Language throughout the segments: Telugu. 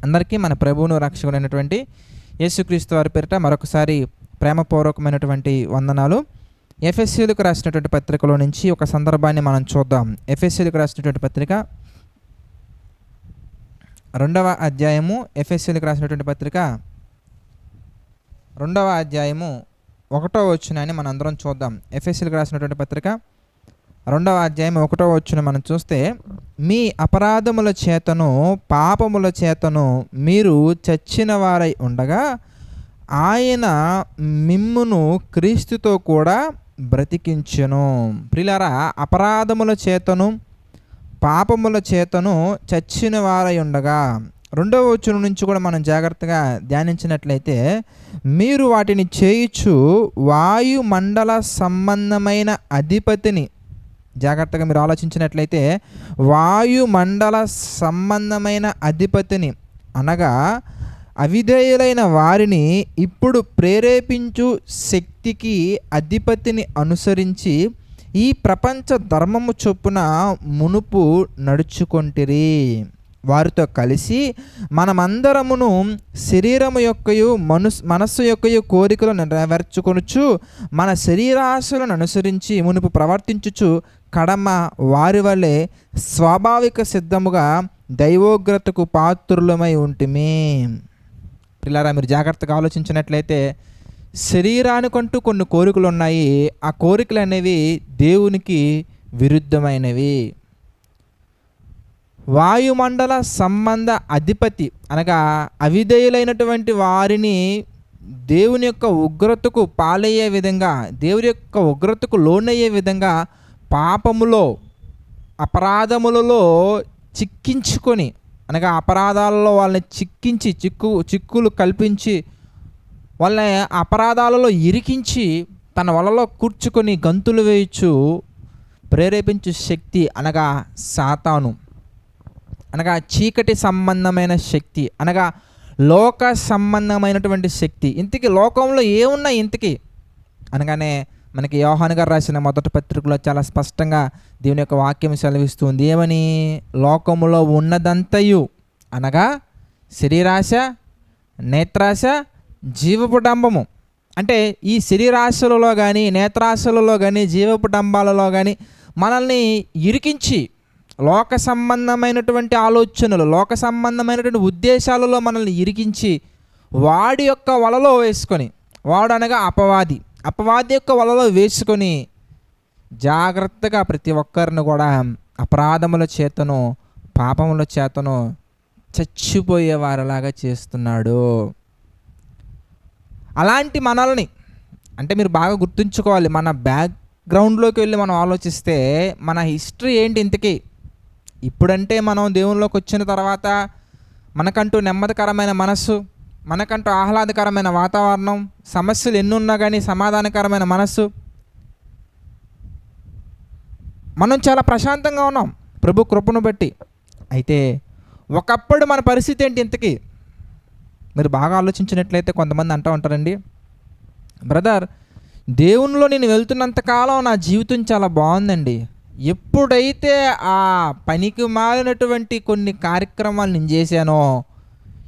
అందరికీ మన ప్రభువును రక్షకుడైనటువంటి యేసుక్రీస్తు వారి పేరిట మరొకసారి ప్రేమపూర్వకమైనటువంటి వందనాలు. ఎఫెసీయులకు రాసినటువంటి పత్రికలో నుంచి ఒక సందర్భాన్ని మనం చూద్దాం. ఎఫెసీయులకు రాసినటువంటి పత్రిక 2వ అధ్యాయము, ఎఫెసీయులకు రాసినటువంటి పత్రిక 2వ అధ్యాయము 1వ వచనాన్ని మనం అందరం చూద్దాం. ఎఫెసీయులకు రాసినటువంటి పత్రిక 2వ అధ్యాయం 1వ వచనం మనం చూస్తే, మీ అపరాధముల చేతను పాపముల చేతను మీరు చచ్చిన వారై ఉండగా ఆయన మిమ్మును క్రీస్తుతో కూడా బ్రతికించెను. ప్రియులారా, అపరాధముల చేతను పాపముల చేతను చచ్చిన వారై ఉండగా, 2వ వచనం నుంచి కూడా మనం జాగ్రత్తగా ధ్యానించినట్లయితే, మీరు వాటిని చేయుచు వాయుమండల సంబంధమైన అధిపతిని, జాగ్రత్తగా మీరు ఆలోచించినట్లయితే వాయుమండల సంబంధమైన అధిపతిని అనగా అవిధేయులైన వారిని ఇప్పుడు ప్రేరేపించు శక్తికి అధిపతిని అనుసరించి ఈ ప్రపంచ ధర్మము చొప్పున మునుపు నడుచుకొంటిరి. వారితో కలిసి మనమందరమును శరీరము యొక్కయు మనస్సు యొక్కయు కోరికలు నెరవేర్చుకొనుచు మన శరీరాశలను అనుసరించి మునుపు ప్రవర్తించుచు కడమ వారి వలె స్వాభావిక సిద్ధముగా దైవోగ్రతకు పాత్రులమై ఉంటిమి. పిల్లరా, మీరు జాగ్రత్తగా ఆలోచించినట్లయితే శరీరానికంటూ కొన్ని కోరికలు ఉన్నాయి. ఆ కోరికలు అనేవి దేవునికి విరుద్ధమైనవి. వాయుమండల సంబంధ అధిపతి అనగా అవిధేయులైనటువంటి వారిని దేవుని యొక్క ఉగ్రతకు పాలయ్యే విధంగా, దేవుని యొక్క ఉగ్రతకు లోనయ్యే విధంగా పాపములో అపరాధములలో చిక్కించుకొని, అనగా అపరాధాలలో వాళ్ళని చిక్కించి చిక్కులు కల్పించి వాళ్ళని అపరాధాలలో ఇరికించి తన వలలో కూర్చుకొని గంతులు వేయచ్చు ప్రేరేపించు శక్తి అనగా సాతాను, అనగా చీకటి సంబంధమైన శక్తి, అనగా లోక సంబంధమైనటువంటి శక్తి. ఇంతకీ లోకంలో ఏమున్నాయి ఇంతకీ అనగానే మనకి యోహాను గారు రాసిన మొదటి పత్రికలో చాలా స్పష్టంగా దేవుని యొక్క వాక్యం సెలవిస్తుంది. ఏమని? లోకములో ఉన్నదంతయు అనగా శరీరాశ, నేత్రాశ, జీవపు డంబము. అంటే ఈ శరీరాశలలో కానీ, నేత్రాశలలో కానీ, జీవపు డంబాలలో కానీ మనల్ని ఇరికించి లోక సంబంధమైనటువంటి ఆలోచనలు, లోక సంబంధమైనటువంటి ఉద్దేశాలలో మనల్ని ఇరికించి వాడి యొక్క వలలో వేసుకొని, వాడు అనగా అపవాది యొక్క వలలో వేసుకొని జాగ్రత్తగా ప్రతి ఒక్కరిని కూడా అపరాధముల చేతను పాపముల చేతను చచ్చిపోయేవారిలాగా చేస్తున్నాడు. అలాంటి మనల్ని, అంటే మీరు బాగా గుర్తుంచుకోవాలి, మన బ్యాక్గ్రౌండ్లోకి వెళ్ళి మనం ఆలోచిస్తే మన హిస్టరీ ఏంటి ఇంతకీ. ఇప్పుడంటే మనం దేవునిలోకి వచ్చిన తర్వాత మనకంటూ నెమ్మదికరమైన మనస్సు, మనకంటూ ఆహ్లాదకరమైన వాతావరణం, సమస్యలు ఎన్నున్నా కానీ సమాధానకరమైన మనస్సు, మనం చాలా ప్రశాంతంగా ఉన్నాం ప్రభు కృపను బట్టి. అయితే ఒకప్పుడు మన పరిస్థితి ఏంటి ఇంతకీ? మీరు బాగా ఆలోచించినట్లయితే కొంతమంది అంటూ ఉంటారండి, బ్రదర్ దేవునిలో నేను వెళ్తున్నంతకాలం నా జీవితం చాలా బాగుందండి, ఎప్పుడైతే ఆ పనికి మాలినటువంటి కొన్ని కార్యక్రమాలు నేను చేశానో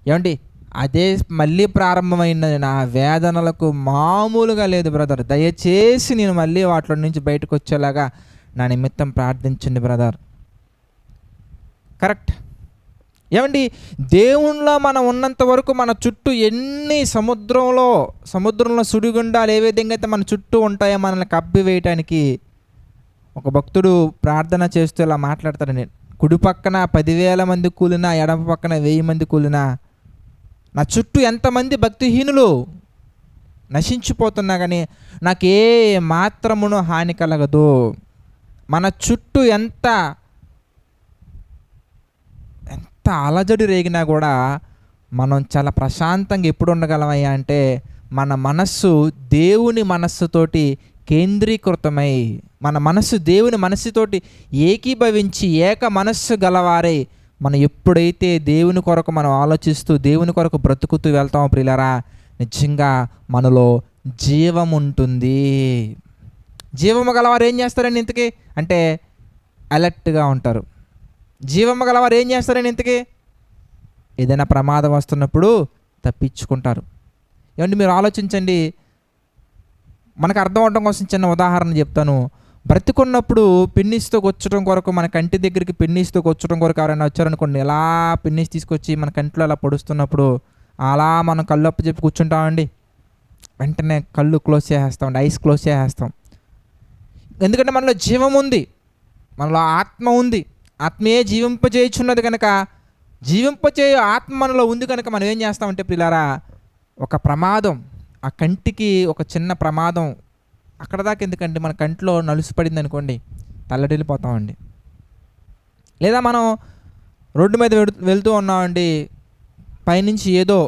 ఏమండి అదే మళ్ళీ ప్రారంభమైన నా వేదనలకు మామూలుగా లేదు బ్రదర్, దయచేసి నేను మళ్ళీ వాటిలో నుంచి బయటకు వచ్చేలాగా నా నిమిత్తం ప్రార్థించండి బ్రదర్. కరెక్ట్. ఏమండి, దేవునిలో మనం ఉన్నంత వరకు మన చుట్టూ ఎన్ని సముద్రంలో సుడిగుండాలు ఏ విధంగా అయితే మన చుట్టూ ఉంటాయో మనల్ని కప్పివేయటానికి, ఒక భక్తుడు ప్రార్థన చేస్తూ ఇలా మాట్లాడతాడండి, కుడి పక్కన 10,000 మంది కూలినా, ఎడమ పక్కన 1000 మంది కూలినా, నా చుట్టూ ఎంతమంది భక్తిహీనులు నశించిపోతున్నా కానీ నాకు ఏ మాత్రమును హాని కలగదు. మన చుట్టూ ఎంత అలజడి రేగినా కూడా మనం చాలా ప్రశాంతంగా ఎప్పుడు ఉండగలమయ్యా అంటే మన మనస్సు దేవుని మనస్సుతోటి కేంద్రీకృతమై, మన మనస్సు దేవుని మనస్సుతోటి ఏకీభవించి ఏక మనస్సు గలవారై మనం ఎప్పుడైతే దేవుని కొరకు మనం ఆలోచిస్తూ దేవుని కొరకు బ్రతుకుతూ వెళ్తామో ప్రియులారా, నిజంగా మనలో జీవం ఉంటుంది. జీవము గలవారు ఏం చేస్తారండి ఇంతకీ అంటే అలర్ట్గా ఉంటారు. జీవము గలవారు ఏం చేస్తారండి ఇంతకీ ఏదైనా ప్రమాదం వస్తున్నప్పుడు తప్పించుకుంటారు. ఏమంటే మీరు ఆలోచించండి, మనకు అర్థం అవడం కోసం చిన్న ఉదాహరణ చెప్తాను. బ్రతికున్నప్పుడు పిన్నిస్తో కొచ్చడం కొరకు, మన కంటి దగ్గరికి పిన్నిస్తో కొచ్చడం కొరకు ఎవరైనా వచ్చారనుకోండి, ఎలా పిన్నిస్ తీసుకొచ్చి మన కంటిలో అలా పొడుస్తున్నప్పుడు అలా మనం కళ్ళు అప్పు చెప్పి కూర్చుంటామండి. వెంటనే కళ్ళు క్లోజ్ చేసేస్తామండి, ఐస్ క్లోజ్ చేసేస్తాం. ఎందుకంటే మనలో జీవం ఉంది, మనలో ఆత్మ ఉంది. ఆత్మయే జీవింపజేయుచున్నది కనుక, జీవింపజేయ ఆత్మ మనలో ఉంది కనుక మనం ఏం చేస్తామంటే ప్రియులారా, ఒక ప్రమాదం, ఆ కంటికి ఒక చిన్న ప్రమాదం అక్కడ దాకా ఎందుకంటే మన కంట్లో నలుసు పడింది అనుకోండి, తల్లడిల్లిపోతామండి. లేదా మనం రోడ్డు మీద వెళ్తూ ఉన్నామండి, పైనుంచి ఏదో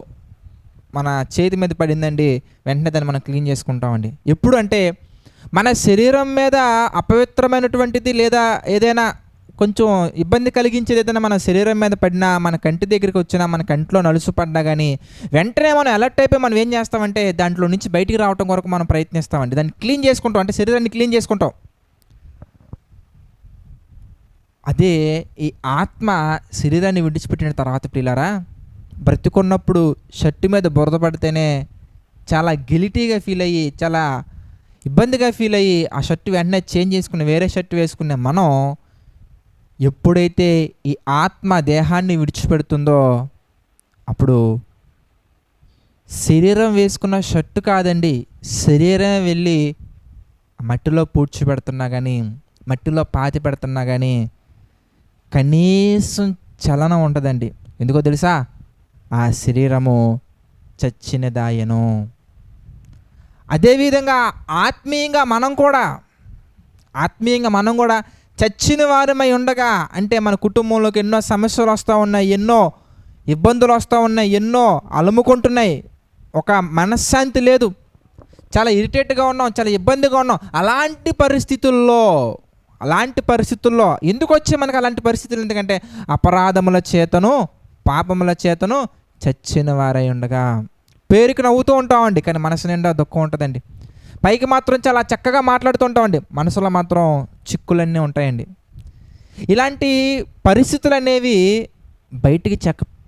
మన చేతి మీద పడిందండి, వెంటనే దాన్ని మనం క్లీన్ చేసుకుంటామండి. ఎప్పుడు అంటే మన శరీరం మీద అపవిత్రమైనటువంటిది లేదా ఏదైనా కొంచెం ఇబ్బంది కలిగించేది ఏదైనా మన శరీరం మీద పడినా, మన కంటి దగ్గరికి వచ్చినా, మన కంట్లో నలుసు పడ్డా కానీ వెంటనే మనం అలర్ట్ అయిపోయి మనం ఏం చేస్తామంటే దాంట్లో నుంచి బయటికి రావడం కొరకు మనం ప్రయత్నిస్తామండి. దాన్ని క్లీన్ చేసుకుంటాం, అంటే శరీరాన్ని క్లీన్ చేసుకుంటాం. అదే ఈ ఆత్మ శరీరాన్ని విడిచిపెట్టిన తర్వాత ప్రియులారా, బ్రతికున్నప్పుడు షర్టు మీద బురద పడితేనే చాలా గిలిటీగా ఫీల్ అయ్యి, చాలా ఇబ్బందిగా ఫీల్ అయ్యి ఆ షర్టు వెంటనే చేంజ్ చేసుకుని వేరే షర్టు వేసుకునే మనం, ఎప్పుడైతే ఈ ఆత్మ దేహాన్ని విడిచిపెడుతుందో అప్పుడు శరీరం వేసుకున్న షర్టు కాదండి, శరీరం వెళ్ళి మట్టిలో పూడ్చిపెడుతున్నా కానీ, మట్టిలో పాతి పెడుతున్నా కానీ కనీసం చలనం ఉండదండి. ఎందుకో తెలుసా? ఆ శరీరము చచ్చినదాయను. అదేవిధంగా ఆత్మీయంగా మనం కూడా చచ్చిన వారమై ఉండగా, అంటే మన కుటుంబంలోకి ఎన్నో సమస్యలు వస్తూ ఉన్నాయి, ఎన్నో ఇబ్బందులు వస్తూ ఉన్నాయి, ఎన్నో అలుముకుంటున్నాయి, ఒక మనశ్శాంతి లేదు, చాలా ఇరిటేట్గా ఉన్నాం, చాలా ఇబ్బందిగా ఉన్నాం. అలాంటి పరిస్థితుల్లో ఎందుకు వచ్చే మనకు అలాంటి పరిస్థితులు? ఎందుకంటే అపరాధముల చేతను పాపముల చేతను చచ్చిన వారై ఉండగా. పేరుకి నవ్వుతూ ఉంటామండి, కానీ మనసు నిండా దుఃఖం ఉంటుందండి. పైకి మాత్రం చాలా చక్కగా మాట్లాడుతూ ఉంటామండి, మనసులో మాత్రం చిక్కులన్నీ ఉంటాయండి. ఇలాంటి పరిస్థితులు అనేవి బయటికి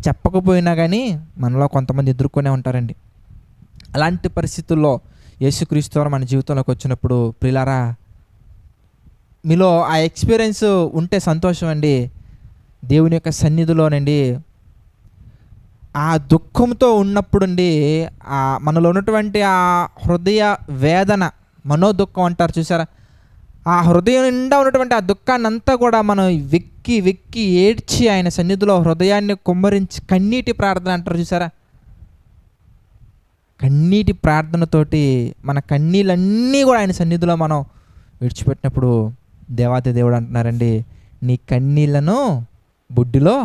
చెప్పకపోయినా కానీ మనలో కొంతమంది ఎదుర్కొనే ఉంటారండి. అలాంటి పరిస్థితుల్లో యేసుక్రీస్తు మన జీవితంలోకి వచ్చినప్పుడు ప్రియులారా, మీలో ఆ ఎక్స్పీరియన్స్ ఉంటే సంతోషం అండి. దేవుని యొక్క సన్నిధిలోనండి ఆ దుఃఖంతో ఉన్నప్పుడండి, మనలో ఉన్నటువంటి ఆ హృదయ వేదన, మనోదుఖం అంటారు చూసారా, ఆ హృదయం నిండా ఉన్నటువంటి ఆ దుఃఖాన్ని అంతా కూడా మనం వెక్కి ఏడ్చి ఆయన సన్నిధిలో హృదయాన్ని కుమ్మరించి కన్నీటి ప్రార్థన అంటారు చూసారా, కన్నీటి ప్రార్థనతోటి మన కన్నీళ్ళన్నీ కూడా ఆయన సన్నిధిలో మనం విడిచిపెట్టినప్పుడు దేవాది దేవుడు అంటున్నారండి, నీ కన్నీళ్లను బుడ్డిలో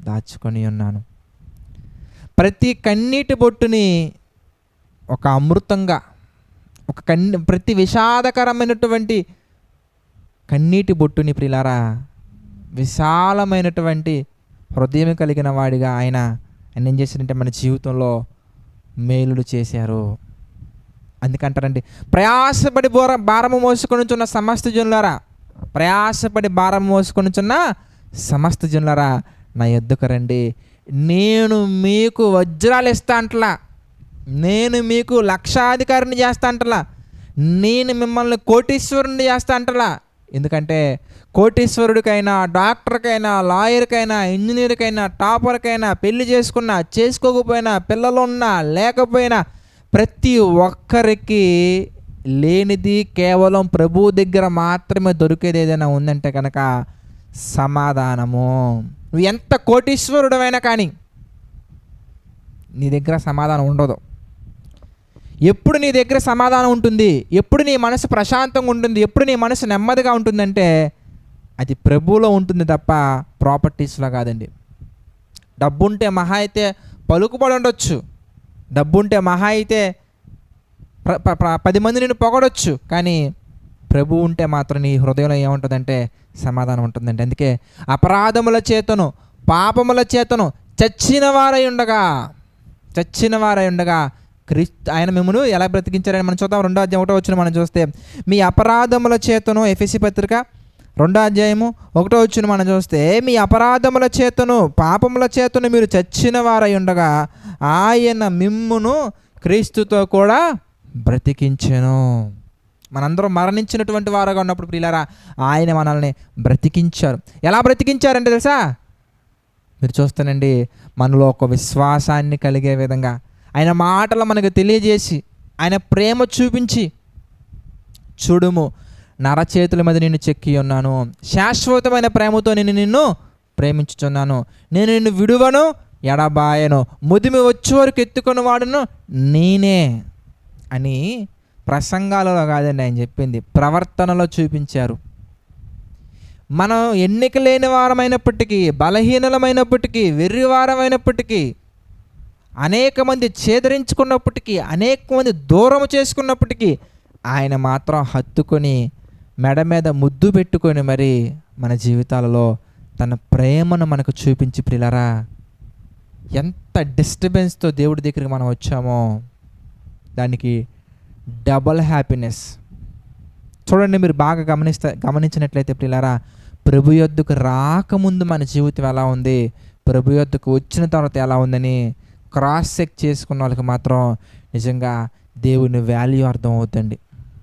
దాచుకొని ఉన్నాను. ప్రతి కన్నీటి బొట్టుని ఒక అమృతంగా, ప్రతి విషాదకరమైనటువంటి కన్నీటి బొట్టుని ప్రియులారా, విశాలమైనటువంటి హృదయం కలిగిన వాడిగా ఆయన ఏం చేశారంటే మన జీవితంలో మేలులు చేశారు. అందుకంటారండి, ప్రయాసపడి భారము మోసుకొనుచున్న సమస్త జనులారా, సమస్త జనులారా నా యొద్దకు రండి, నేను మీకు వజ్రాలు ఇస్తా అంటలా, నేను మీకు లక్షాధికారిని చేస్తా అంటలా, నేను మిమ్మల్ని కోటీశ్వరుని చేస్తా అంటలా. ఎందుకంటే కోటీశ్వరుడికైనా, డాక్టర్కైనా, లాయర్కైనా, ఇంజనీర్కైనా, టాపర్కైనా, పెళ్లి చేసుకున్నా చేసుకోకపోయినా, పిల్లలున్నా లేకపోయినా ప్రతి ఒక్కరికి లేనిది కేవలం ప్రభు దగ్గర మాత్రమే దొరికేది ఏదైనా ఉందంటే కనుక సమాధానము. నువ్వు ఎంత కోటీశ్వరుడమైనా కానీ నీ దగ్గర సమాధానం ఉండదు. ఎప్పుడు నీ దగ్గర సమాధానం ఉంటుంది, ఎప్పుడు నీ మనసు ప్రశాంతంగా ఉంటుంది, ఎప్పుడు నీ మనసు నెమ్మదిగా ఉంటుందంటే అది ప్రభువులో ఉంటుంది తప్ప ప్రాపర్టీస్లో కాదండి. డబ్బు ఉంటే మహా అయితే పలుకుబడి ఉండొచ్చు, డబ్బు ఉంటే మహా అయితే 10 మంది నిన్ను పొగడొచ్చు, కానీ ప్రభు ఉంటే మాత్రం నీ హృదయంలో ఏముంటుందంటే సమాధానం ఉంటుందండి. అందుకే అపరాధముల చేతను పాపముల చేతను చచ్చిన వారై ఉండగా ఆయన మిమ్మును ఎలా బ్రతికించారని మనం చూద్దాం. 2వ అధ్యాయం 1వ వచనం మనం చూస్తే, మీ అపరాధముల చేతను, ఎఫెసీ పత్రిక 2వ అధ్యాయము 1వ వచనం మనం చూస్తే, మీ అపరాధముల చేతను పాపముల చేతను మీరు చచ్చిన వారై ఉండగా ఆయన మిమ్మును క్రీస్తుతో కూడా బ్రతికించెను. మనందరం మరణించినటువంటి వారుగా ఉన్నప్పుడు ప్రియులారా ఆయన మనల్ని బ్రతికించారు. ఎలా బ్రతికించారంటే తెలుసా? మీరు చూస్తానండి, మనలో ఒక విశ్వాసాన్ని కలిగే విధంగా ఆయన మాటలు మనకు తెలియజేసి, ఆయన ప్రేమ చూపించి, చూడుము నరచేతుల మీద నిన్ను చెక్కి ఉన్నాను, శాశ్వతమైన ప్రేమతో నేను నిన్ను ప్రేమించుచున్నాను, నేను నిన్ను విడువను ఎడబాయను, ముదిమి వచ్చే వరకు ఎత్తుకొని వాడును నేనే అని ప్రసంగాలలో కాదండి ఆయన చెప్పింది, ప్రవర్తనలో చూపించారు. మనం ఎన్నిక లేని వారమైనప్పటికీ, బలహీనలమైనప్పటికీ, వెర్రివారమైనప్పటికీ, అనేక మంది ఛేదరించుకున్నప్పటికీ, అనేక మంది దూరం చేసుకున్నప్పటికీ ఆయన మాత్రం హత్తుకొని మెడ మీద ముద్దు పెట్టుకొని మరి మన జీవితాలలో తన ప్రేమను మనకు చూపించి, ప్రియులారా ఎంత డిస్టర్బెన్స్తో దేవుడి దగ్గరికి మనం వచ్చామో దానికి డబల్ హ్యాపీనెస్. చూడండి, మీరు బాగా గమనించినట్లయితే ప్రియులారా, ప్రభు యొద్దకు రాకముందు మన జీవితం ఎలా ఉంది, ప్రభు యొద్దకు వచ్చిన తర్వాత ఎలా ఉందని క్రాస్ చెక్ చేసుకున్న వాళ్ళకి మాత్రం నిజంగా దేవుని వాల్యూ అర్థం అవుతుంది.